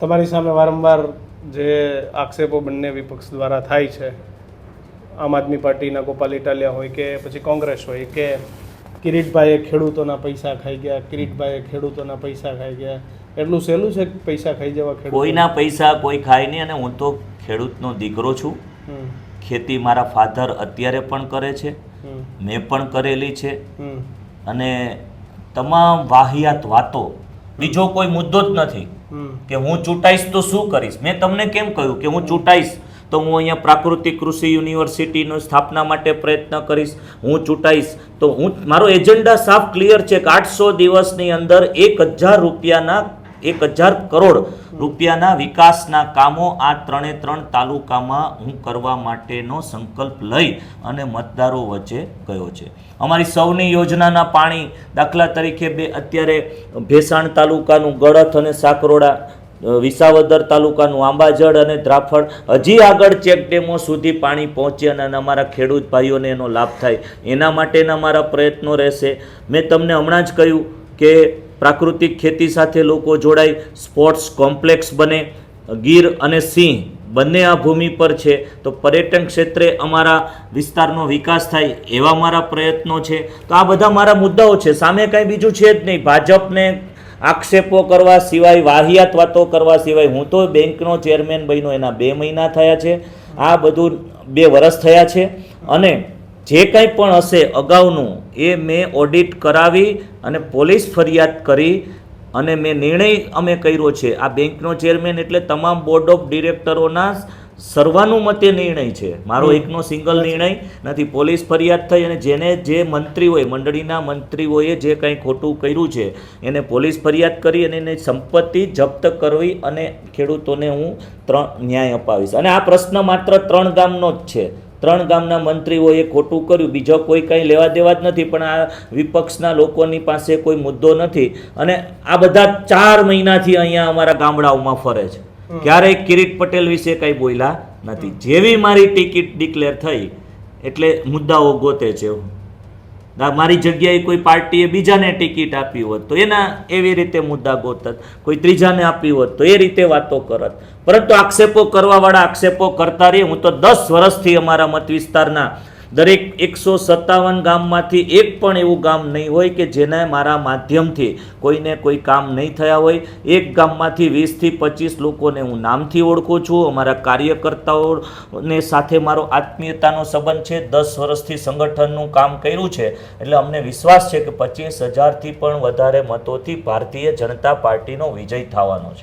તમારી સામે વારંવાર જે આક્ષેપો બંને વિપક્ષ દ્વારા થાય છે, આમ આદમી પાર્ટીના ગોપાલ ઇટાલિયા હોય કે પછી કોંગ્રેસ હોય, કે કિરીટભાઈએ ખેડૂતોના પૈસા ખાઈ ગયા, કિરીટભાઈએ ખેડૂતોના પૈસા ખાઈ ગયા, એટલું સહેલું છે કે પૈસા ખાઈ જવા? કોઈના પૈસા કોઈ ખાય નહીં. અને હું તો ખેડૂતનો દીકરો છું. ખેતી મારા ફાધર અત્યારે પણ કરે છે, મેં પણ કરેલી છે. અને તમામ વાહિયાત વાતો, બીજો કોઈ મુદ્દો જ નથી કે હું ચૂંટાઈશ તો શું કરીશ. મેં તમને કેમ કહ્યું કે હું ચૂંટાઈશ તો હું અહીંયા પ્રાકૃતિક કૃષિ યુનિવર્સિટીની સ્થાપના માટે પ્રયત્ન કરીશ. હું ચૂંટાઈશ તો મારો એજન્ડા સાફ ક્લિયર છે કે 800 દિવસની અંદર 1000 કરોડ રૂપિયાના વિકાસના કામો આ 3 તાલુકામાં હું કરવા માટેનો સંકલ્પ લઈ અને મતદારો વચ્ચે ગયો છે. અમારી સૌની યોજનાના પાણી, દાખલા તરીકે અત્યારે ભેસાણ તાલુકાનું ગળથ અને સાકરોડા, વિસાવદર તાલુકાનું આંબાજડ અને દ્રાફળ, હજી આગળ ચેક ડેમો સુધી પાણી પહોંચે અને અમારા ખેડૂત ભાઈઓને એનો લાભ થાય, એના માટેના મારા પ્રયત્નો રહેશે. મેં તમને હમણાં જ કહ્યું કે પ્રાકૃતિક ખેતી સાથે લોકો જોડાય, સ્પોર્ટ્સ કોમ્પ્લેક્સ બને, ગીર અને સિંહ બંને આ ભૂમિ પર છે તો પર્યટન ક્ષેત્રે અમારા વિસ્તારનો વિકાસ થાય, એવા મારા પ્રયત્નો છે. તો આ બધા મારા મુદ્દાઓ છે. સામે કાંઈ બીજું છે જ નહીં. ભાજપને આક્ષેપો કરવા સિવાય, વાહિયાત વાતો કરવા સિવાય. હું તો બેંકનો ચેરમેન બન્યો એના 2 મહિના થયા છે, આ બધું 2 વર્ષ થયા છે. અને જે કંઈ પણ હશે અગાઉનું એ મેં ઓડિટ કરાવી અને પોલીસ ફરિયાદ કરી અને મેં નિર્ણય અમે કર્યો છે. આ બેંકનો ચેરમેન એટલે તમામ બોર્ડ ઓફ ડિરેક્ટરોના સર્વાનુમતે નિર્ણય છે, મારો એકનો સિંગલ નિર્ણય નથી. પોલીસ ફરિયાદ થઈ અને જેને જે મંત્રી હોય, મંડળીના મંત્રીઓએ જે કંઈ ખોટું કર્યું છે એને પોલીસ ફરિયાદ કરી અને એની સંપત્તિ જપ્ત કરવી અને ખેડૂતોને હું ન્યાય અપાવીશ. અને આ પ્રશ્ન માત્ર 3 ગામનો જ છે. 3 ગામના મંત્રીઓએ ખોટું કર્યું, બીજો કોઈ કંઈ લેવા દેવા જ નથી. પણ આ વિપક્ષના લોકોની પાસે કોઈ મુદ્દો નથી અને આ બધા 4 મહિનાથી અહીંયા અમારા ગામડાઓમાં ફરે છે. ક્યારેય કિરીટ પટેલ વિશે કંઈ બોલ્યા નથી. જેવી મારી ટિકિટ ડિક્લેર થઈ એટલે મુદ્દાઓ ગોતે છે. મારી જગ્યાએ કોઈ પાર્ટીએ બીજાને ટિકિટ આપી હોત તો એના એવી રીતે મુદ્દા ગોતત, કોઈ ત્રીજાને આપી હોત તો એ રીતે વાતો કરત. પરંતુ આક્ષેપો કરવાવાળા આક્ષેપો કરતા રહીએ. હું તો 10 વર્ષથી અમારા મત વિસ્તારના દરેક 157 ગામમાંથી એક પણ એવું ગામ નહીં હોય કે જેને મારા માધ્યમથી કોઈને કોઈ કામ નહીં થયા હોય. એક ગામમાંથી 20 થી 25 લોકોને હું નામથી ઓળખું છું. અમારા કાર્યકર્તાઓને સાથે મારો આત્મીયતાનો સંબંધ છે. 10 વર્ષથી સંગઠનનું કામ કર્યું છે એટલે અમને વિશ્વાસ છે કે 25,000થી પણ વધારે મતોથી ભારતીય જનતા પાર્ટીનો વિજય થવાનો છે.